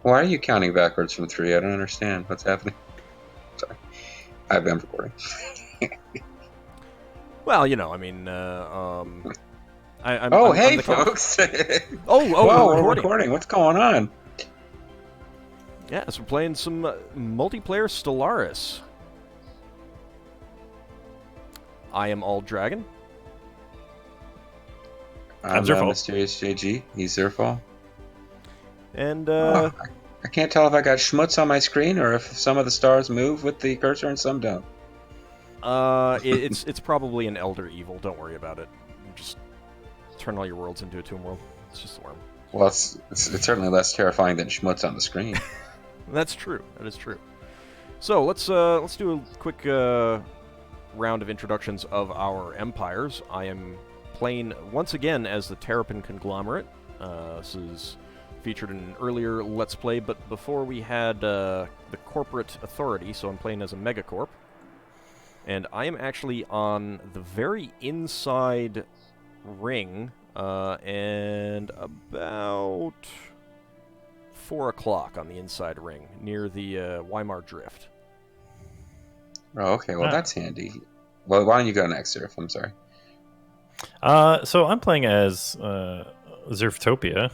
Why are you counting backwards from 3? I don't understand what's happening. Sorry, I've been recording. Well, I mean, Oh, I'm hey, the count. folks! We're Whoa, we're recording. recording. What's going on? Yeah, so we're playing some multiplayer Stellaris. I am AuldDragon. I'm Zerfall. MysteriousJG. He's Zerfall. And, Oh, I can't tell if I got schmutz on my screen or if some of the stars move with the cursor and some don't. it's probably an Elder Evil. Don't worry about it. Just turn all your worlds into a Tomb World. It's just a worm. Well, it's certainly less terrifying than schmutz on the screen. That's true. That is true. So let's do a quick round of introductions of our empires. I am playing once again as the Terrapin Conglomerate. This is featured in an earlier Let's Play, but before we had the Corporate Authority, so I'm playing as a Megacorp. And I am actually on the very inside ring, and about 4 o'clock on the inside ring, near the Weimar Drift. Oh, okay. Well, that's handy. Well, why don't you go next, Zerf? I'm sorry. So I'm playing as Zerftopia.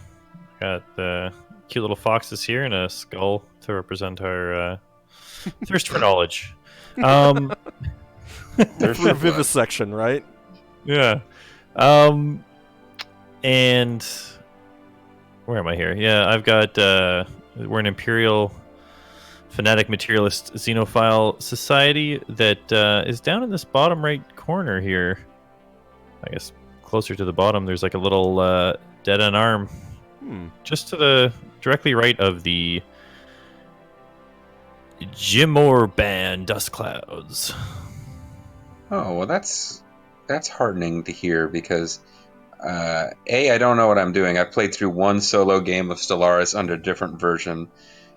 Got the cute little foxes here and a skull to represent our thirst for knowledge. There's for vivisection, right? Yeah. And where am I here? Yeah, I've got we're an Imperial Fanatic Materialist Xenophile Society that is down in this bottom right corner here. I guess closer to the bottom, there's like a little dead end arm. Just to the directly right of the Jimor Band dust clouds. Oh, well, that's heartening to hear because I don't know what I'm doing. I've played through one solo game of Stellaris under a different version,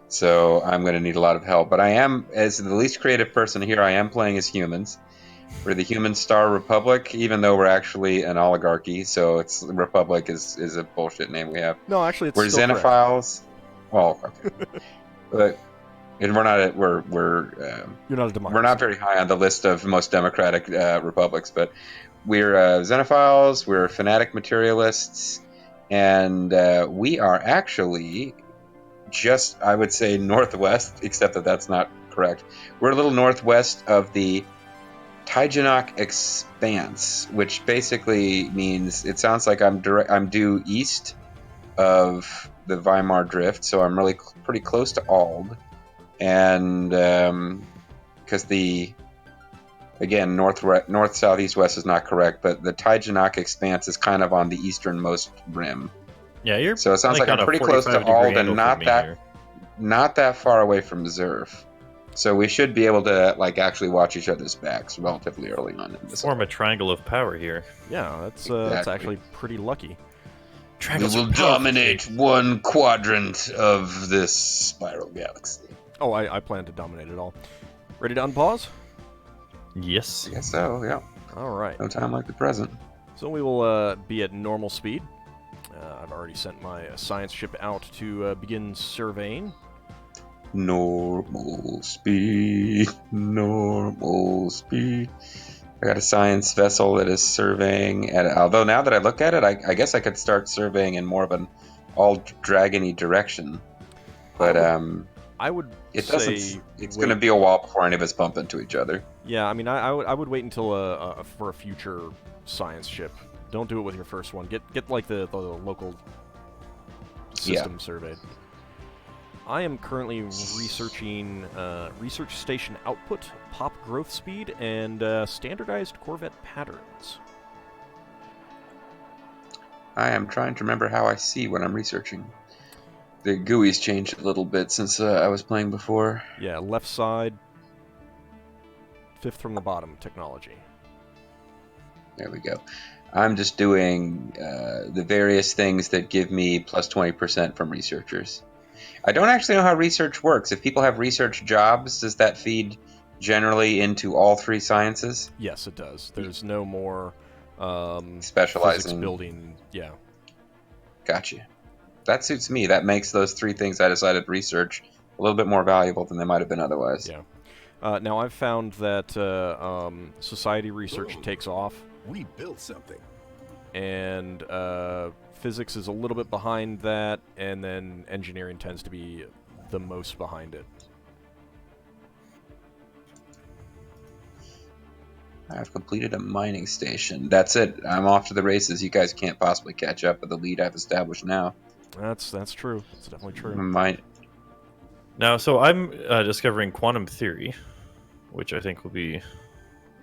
so I'm going to need a lot of help. But I am, as the least creative person here, I am playing as humans. We're the Human Star Republic, even though we're actually an oligarchy. So it's Republic is a bullshit name we have. No, actually, it's we're still Xenophiles. Well, okay, but and we're not you're not a democracy. We're not very high on the list of most democratic republics, but we're Xenophiles. We're fanatic materialists, and we are actually just, I would say, northwest, except that that's not correct. We're a little northwest of the Tyjanok Expanse, which basically means, it sounds like I'm due east of the Weimar Drift, so I'm really pretty close to Ald, and because again, north, south, east, west is not correct, but the Tyjanok Expanse is kind of on the easternmost rim. Yeah, so it sounds like I'm pretty close to Ald and not that far away from Zerf. So we should be able to actually watch each other's backs relatively early on in this. Form a triangle of power here. Yeah, that's actually pretty lucky. Triangles will dominate one quadrant of this spiral galaxy. Oh, I plan to dominate it all. Ready to unpause? Yes. I guess so, yeah. All right. No time like the present. So we will be at normal speed. I've already sent my science ship out to begin surveying. Normal speed. Normal speed. I got a science vessel that is surveying, and although now that I look at it, I guess I could start surveying in more of an AuldDragon-y direction. But I would say it's going to be a while before any of us bump into each other. Yeah, I mean, I would wait until for a future science ship. Don't do it with your first one. Get like the local system surveyed. I am currently researching research station output, pop growth speed, and standardized Corvette patterns. I am trying to remember how I see when I'm researching. The GUI's changed a little bit since I was playing before. Yeah, left side, fifth from the bottom, technology. There we go. I'm just doing the various things that give me plus 20% from researchers. I don't actually know how research works. If people have research jobs, does that feed generally into all three sciences? Yes, it does. There's no more specializing physics building. Yeah. Gotcha. that suits me. That makes those 3 things I decided to research a little bit more valuable than they might have been otherwise. Yeah. Now, I've found that society research takes off. We built something. And physics is a little bit behind that, and then engineering tends to be the most behind it. I've completed a mining station. That's it. I'm off to the races. You guys can't possibly catch up with the lead I've established now. That's true. That's definitely true. Now, so I'm discovering quantum theory, which I think will be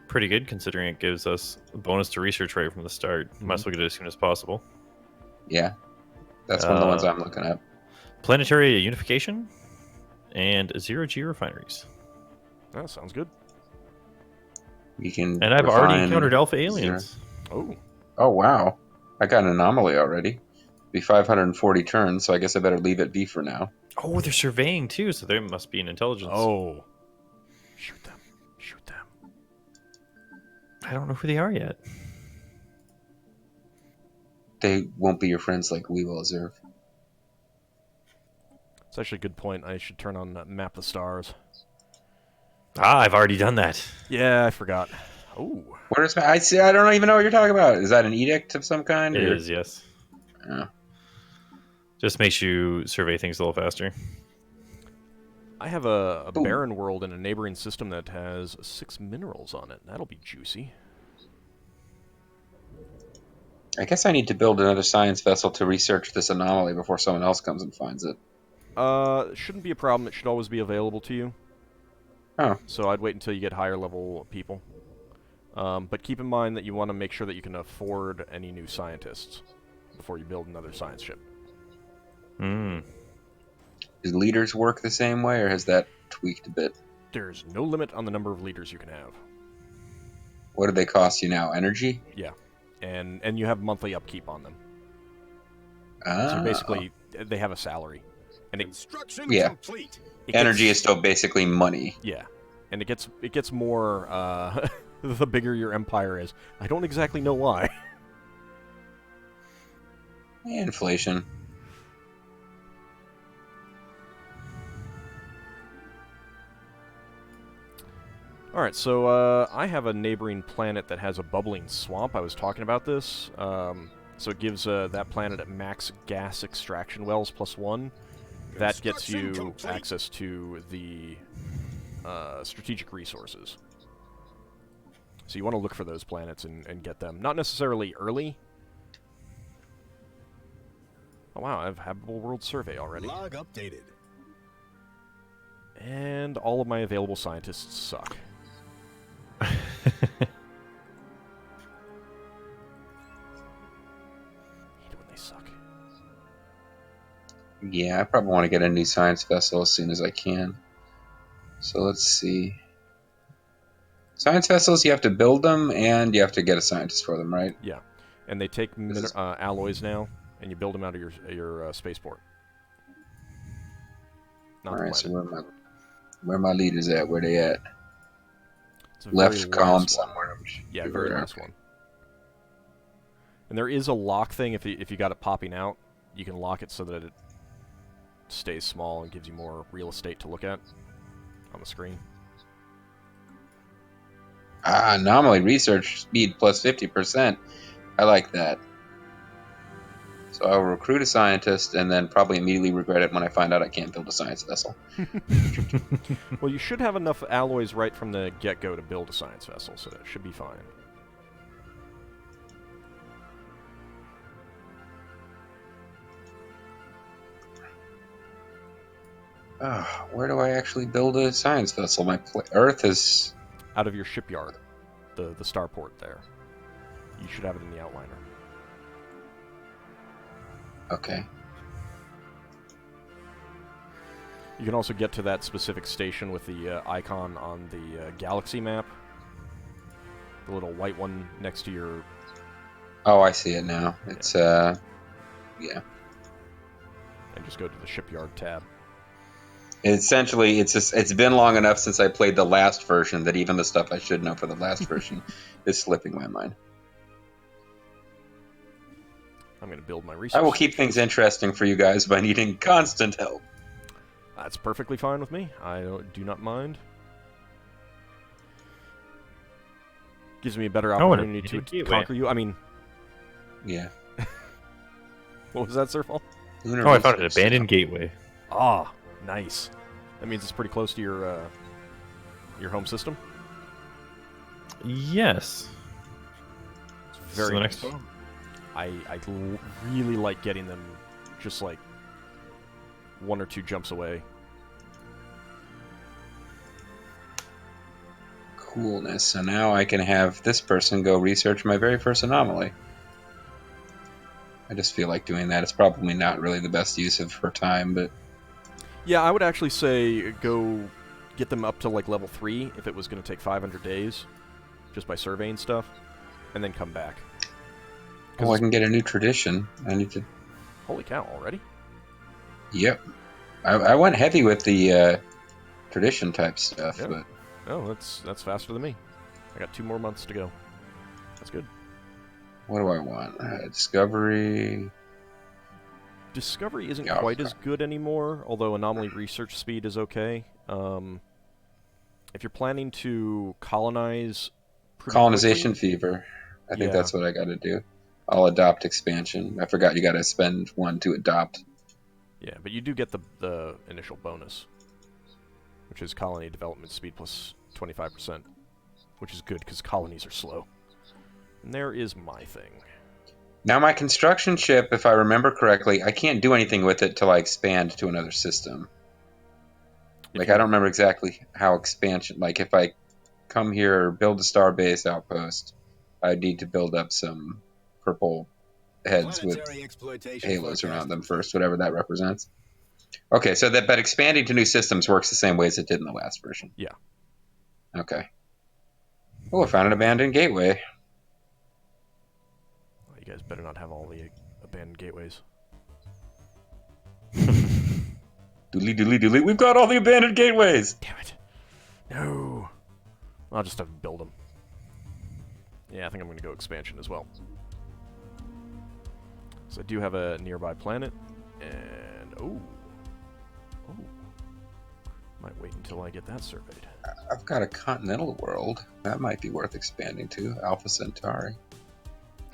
pretty good considering it gives us a bonus to research right from the start. Might as well get it as soon as possible. Yeah, that's one of the ones I'm looking at. Planetary unification and 0G refineries. That sounds good. You can. And I've already encountered alpha aliens. Oh wow! I got an anomaly already. Be 540 turns, so I guess I better leave it be for now. Oh, they're surveying too, so there must be an intelligence. Oh, shoot them! Shoot them! I don't know who they are yet. They won't be your friends like we will, Zerf. It's actually a good point. I should turn on Map the Stars. Ah, I've already done that. Yeah, I forgot. Oh. Where's I see? I don't even know what you're talking about. Is that an edict of some kind? It is, yes. Oh. Just makes you survey things a little faster. I have a barren world in a neighboring system that has 6 minerals on it. That'll be juicy. I guess I need to build another science vessel to research this anomaly before someone else comes and finds it. Shouldn't be a problem. It should always be available to you. Oh. So I'd wait until you get higher level people. But keep in mind that you want to make sure that you can afford any new scientists before you build another science ship. Hmm. Does leaders work the same way, or has that tweaked a bit? There's no limit on the number of leaders you can have. What do they cost you now? Energy? Yeah. And you have monthly upkeep on them. Ah. So basically, they have a salary. And Construction complete. Energy is still basically money. Yeah. And it gets more the bigger your empire is. I don't exactly know why. Inflation. Alright, so I have a neighboring planet that has a bubbling swamp. I was talking about this. So it gives that planet at max gas extraction wells +1. That gets you access to the strategic resources. So you want to look for those planets and get them. Not necessarily early. Oh wow, I have Habitable World Survey already. Log updated. And all of my available scientists suck. Hate it when they suck. Yeah, I probably want to get a new science vessel as soon as I can. So let's see. Science vessels, you have to build them, and you have to get a scientist for them, right? Yeah, and they take alloys now, and you build them out of your spaceport. All right, so where my leaders at? Where they at? It's a Left column somewhere. Yeah, very last one. And there is a lock thing. If you got it popping out, you can lock it so that it stays small and gives you more real estate to look at on the screen. Ah, anomaly research speed plus 50%. I like that. So I'll recruit a scientist and then probably immediately regret it when I find out I can't build a science vessel. Well, you should have enough alloys right from the get-go to build a science vessel, so that should be fine. Where do I actually build a science vessel? My Earth is... Out of your shipyard, the starport there. You should have it in the outliner. Okay. You can also get to that specific station with the icon on the galaxy map. The little white one next to your... Oh, I see it now. It's, yeah. And just go to the shipyard tab. Essentially, it's been long enough since I played the last version that even the stuff I should know for the last version is slipping my mind. I'm going to build my research. I will keep things interesting for you guys by needing constant help. That's perfectly fine with me. I do not mind. Gives me a better opportunity to conquer you. I mean... Yeah. What was that, Zerfall? Oh, I found an abandoned gateway. Ah, nice. That means it's pretty close to your home system? Yes. It's very the nice. next one. I really like getting them just like 1 or 2 jumps away. Coolness. So now I can have this person go research my very first anomaly. I just feel like doing that. It's probably not really the best use of her time, but... Yeah, I would actually say go get them up to like level 3 if it was going to take 500 days, just by surveying stuff, and then come back. Oh, I can get a new tradition. I need to... Holy cow, already? Yep. I went heavy with the tradition type stuff, Yeah. but... Oh, that's faster than me. I got 2 more months to go. That's good. What do I want? Discovery... Discovery isn't Yeah, quite as good anymore, although anomaly research speed is okay. If you're planning to colonize... Colonization quickly, fever. I think Yeah. that's what I gotta do. I'll adopt expansion. I forgot you gotta spend 1 to adopt. Yeah, but you do get the initial bonus, which is colony development speed plus 25%, which is good because colonies are slow. And there is my thing. Now my construction ship, if I remember correctly, I can't do anything with it till I expand to another system. Like, I don't remember exactly how expansion... Like, if I come here, build a starbase outpost, I need to build up some purple heads with Planetary exploitation halos around forecast them complete. first, whatever that represents. Okay, so but expanding to new systems works the same way as it did in the last version. Yeah. Okay. Oh, I found an abandoned gateway. Well, you guys better not have all the abandoned gateways. Doodly doodly doodly. We've got all the abandoned gateways! Damn it. No. I'll just have to build them. Yeah, I think I'm going to go expansion as well. So I do have a nearby planet, and... Oh. Might wait until I get that surveyed. I've got a continental world. That might be worth expanding to. Alpha Centauri.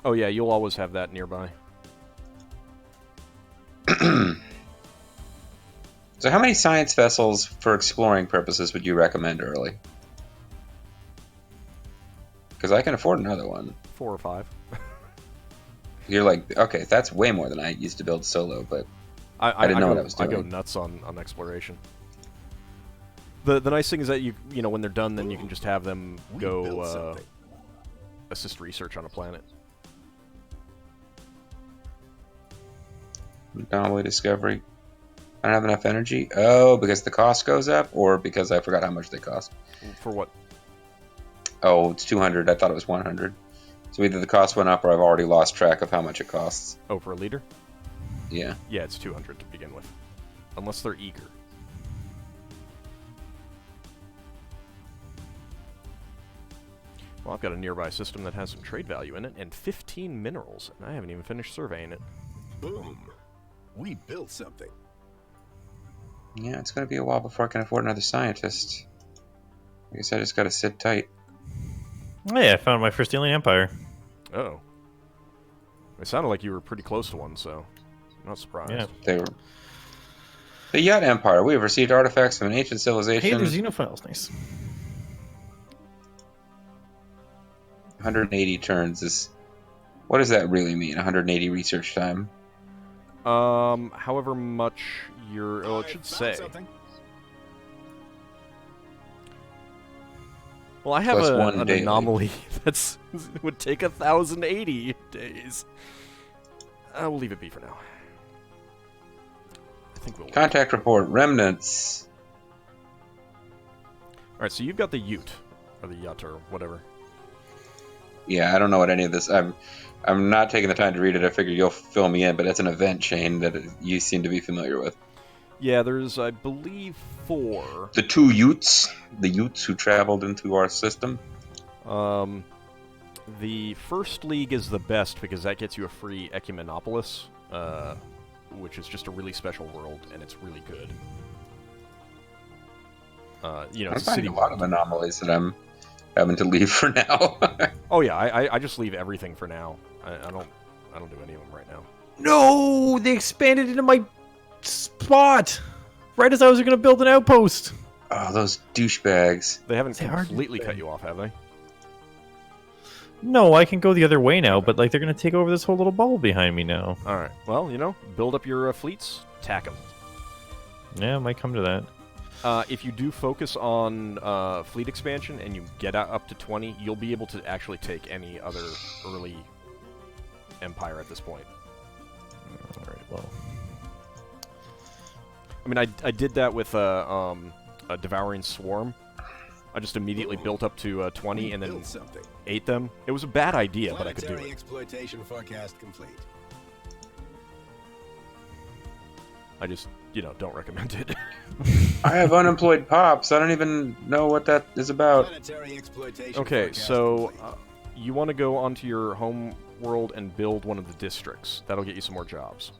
Oh yeah, you'll always have that nearby. So how many science vessels for exploring purposes would you recommend early? Because I can afford another one. 4 or 5. You're like, okay, that's way more than I used to build solo, but I didn't know what I was doing. I go nuts on exploration. The nice thing is that you know when they're done, then you can just have them We go built something. assist research on a planet. Anomaly discovery. I don't have enough energy. Oh, because the cost goes up, or because I forgot how much they cost. For what? Oh, it's 200. I thought it was 100. So either the cost went up, or I've already lost track of how much it costs. Oh, for a leader? Yeah. Yeah, it's 200 to begin with, unless they're eager. Well, I've got a nearby system that has some trade value in it, and 15 minerals, and I haven't even finished surveying it. Boom. We built something. Yeah, it's going to be a while before I can afford another scientist. I guess I just got to sit tight. Hey, I found my first alien empire. Oh. It sounded like you were pretty close to one, so I'm not surprised. Yeah. They were... The Yut Empire. We have received artifacts from an ancient Hey, civilization. there's xenophiles. Nice. 180 turns is... What does that really mean? 180 research time? However much you're... Oh, it should I say. found something. Well, I have Plus an 1 daily. anomaly that's would take 1,080 days. We'll leave it be for now. I think we'll... Contact report. Remnants. Alright, so you've got the Ute. Or the Yut, or whatever. Yeah, I don't know what any of this... I'm not taking the time to read it. I figured you'll fill me in, but it's an event chain that you seem to be familiar with. Yeah, there's, I believe, 4. The 2 Utes. The Utes who traveled into our system. The first league is the best because that gets you a free Ecumenopolis, which is just a really special world, and it's really good. You know, I'm it's a finding city a lot of anomalies that I'm having to leave for now. Oh yeah, I just leave everything for now. I don't do any of them right now. No, they expanded into my spot right as I was going to build an outpost. Oh, those douchebags. They haven't They are completely good. cut you off, have they? No, I can go the other way now, but like they're going to take over this whole little bubble behind me now. All right. Well, you know, build up your fleets, tack them. Yeah, it might come to that. If you do focus on fleet expansion and you get up to 20, you'll be able to actually take any other early empire at this point. All right, well. I mean, I did that with a Devouring Swarm. I just immediately built up to 20 and then Build something. ate them. It was a bad idea, but I could do Planetary it. exploitation forecast complete. I just, you know, don't recommend it. I have unemployed pops. I don't even know what that is about. Planetary exploitation Okay, forecast so complete. you want to go onto your home world and build one of the districts. That'll get you some more jobs.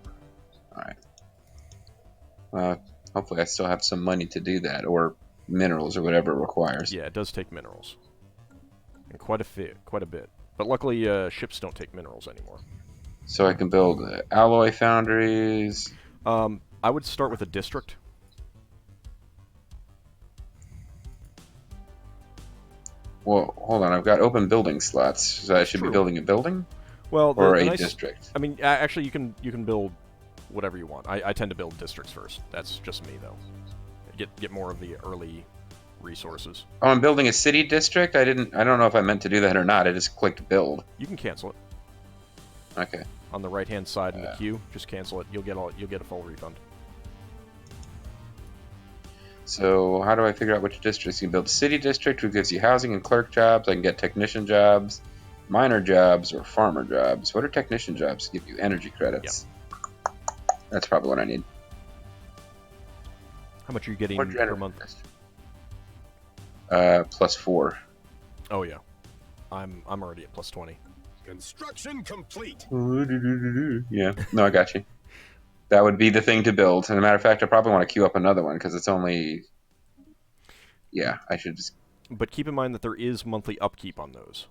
Alright. Hopefully I still have some money to do that, or minerals, or whatever it requires. Yeah, it does take minerals. And quite a bit. But luckily, ships don't take minerals anymore. So I can build alloy foundries. I would start with a district. Well, hold on. I've got open building slots. So I should be True. building a building Well, or the a nice, district. I mean, actually, you can build whatever you want. I tend to build districts first. That's just me, though. Get more of the early resources. Oh, I'm building a city district. I don't know if I meant to do that or not. I just clicked build. You can cancel it Okay. on the right-hand side in the queue. Just cancel it. You'll get a full refund. So how do I figure out which districts? You can build a city district, which gives you housing and clerk jobs. I can get technician jobs, miner jobs, or farmer jobs. What are technician jobs? Give you energy credits. That's probably what I need. How much are you getting What's your per energy month? credits? +4. Oh yeah, I'm already at +20. Construction complete. Yeah, no, I got you. That would be the thing to build. And as a matter of fact, I probably want to queue up another one because it's only. Yeah, I should just. But keep in mind that there is monthly upkeep on those.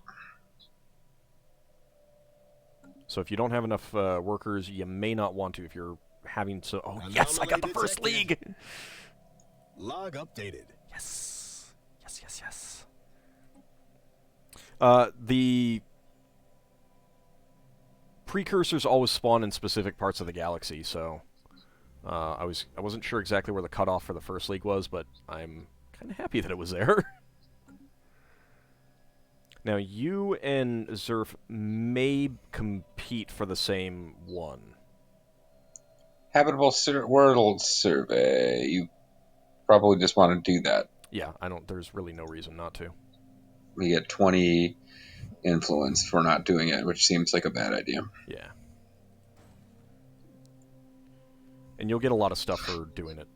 So if you don't have enough workers, you may not want to if you're having to... Oh, yes, I got the first league! Log updated. Yes. Yes. The precursors always spawn in specific parts of the galaxy, so I wasn't sure exactly where the cutoff for the first league was, but I'm kind of happy that it was there. Now, you and Zerf may compete for the same one. Habitable world survey. You probably just want to do that. Yeah, there's really no reason not to. We get 20 influence for not doing it, which seems like a bad idea. Yeah. And you'll get a lot of stuff for doing it.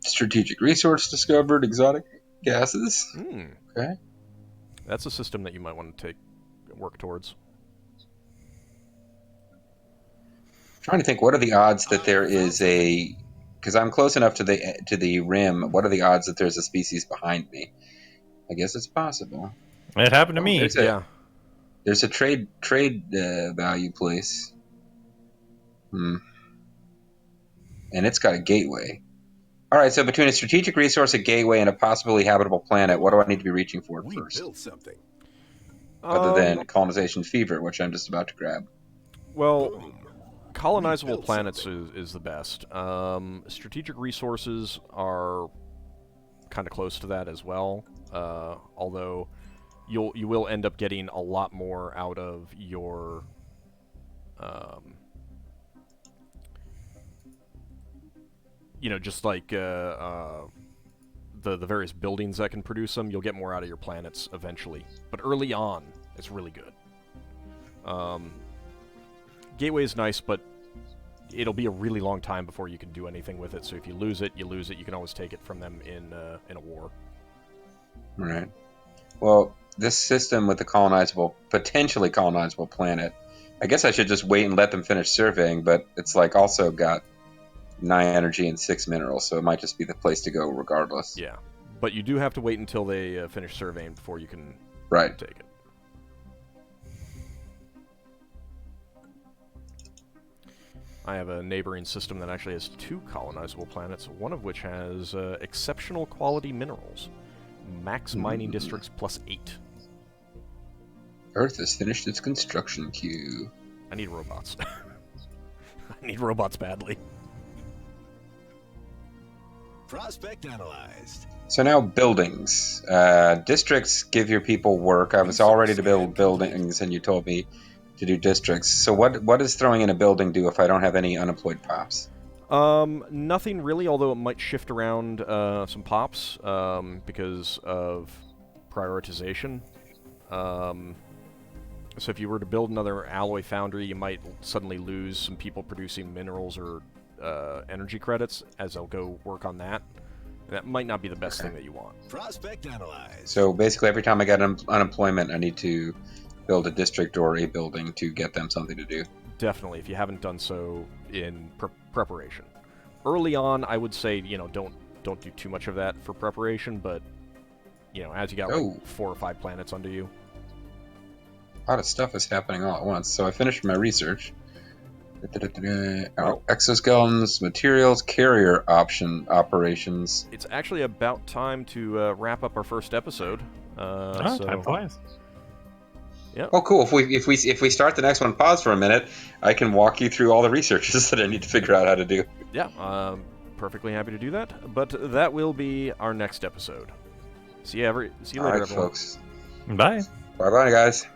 Strategic resource discovered, exotic gases. Okay. That's a system that you might want to work towards. Trying to think, what are the odds that there is a? Because I'm close enough to the rim. What are the odds that there's a species behind me? I guess it's possible. It happened to me. There's a trade value place. And it's got a gateway. All right, so between a strategic resource, a gateway, and a possibly habitable planet, what do I need to be reaching for We first? built something. Other than colonization fever, which I'm just about to grab. Well, Boom. colonizable planets is the best. Strategic resources are kind of close to that as well. Although you will end up getting a lot more out of your just like the various buildings that can produce them, you'll get more out of your planets eventually. But early on, it's really good. Gateway is nice, but it'll be a really long time before you can do anything with it. So if you lose it, you lose it. You can always take it from them in a war. All right. Well, this system with the potentially colonizable planet, I guess I should just wait and let them finish surveying, but it's like also got 9 energy and 6 minerals, so it might just be the place to go regardless. Yeah, but you do have to wait until they finish surveying before you can Right. take it. I have a neighboring system that actually has 2 colonizable planets, one of which has exceptional quality minerals. Max mining districts +8. Earth has finished its construction queue. I need robots. I need robots badly. Prospect analyzed. So now buildings. Districts give your people work. I was all ready to build buildings, and you told me to do districts. So what does throwing in a building do if I don't have any unemployed pops? Nothing really, although it might shift around some pops because of prioritization. So if you were to build another alloy foundry, you might suddenly lose some people producing minerals or energy credits, as they'll go work on that. That might not be the best thing that you want. Prospect analyzed. So basically every time I get unemployment, I need to build a district or a building to get them something to do. Definitely, if you haven't done so in preparation. Early on, I would say, don't do too much of that for preparation, but, as you got like 4 or 5 planets under you. A lot of stuff is happening all at once. So I finished my research. Exoskeletons, materials, carrier operations. It's actually about time to wrap up our first episode. Time flies. Yeah. Oh, cool. If we start the next one, pause for a minute, I can walk you through all the researches that I need to figure out how to do. Yeah, perfectly happy to do that. But that will be our next episode. See you later, All right, everyone. folks. Bye. Bye-bye, guys.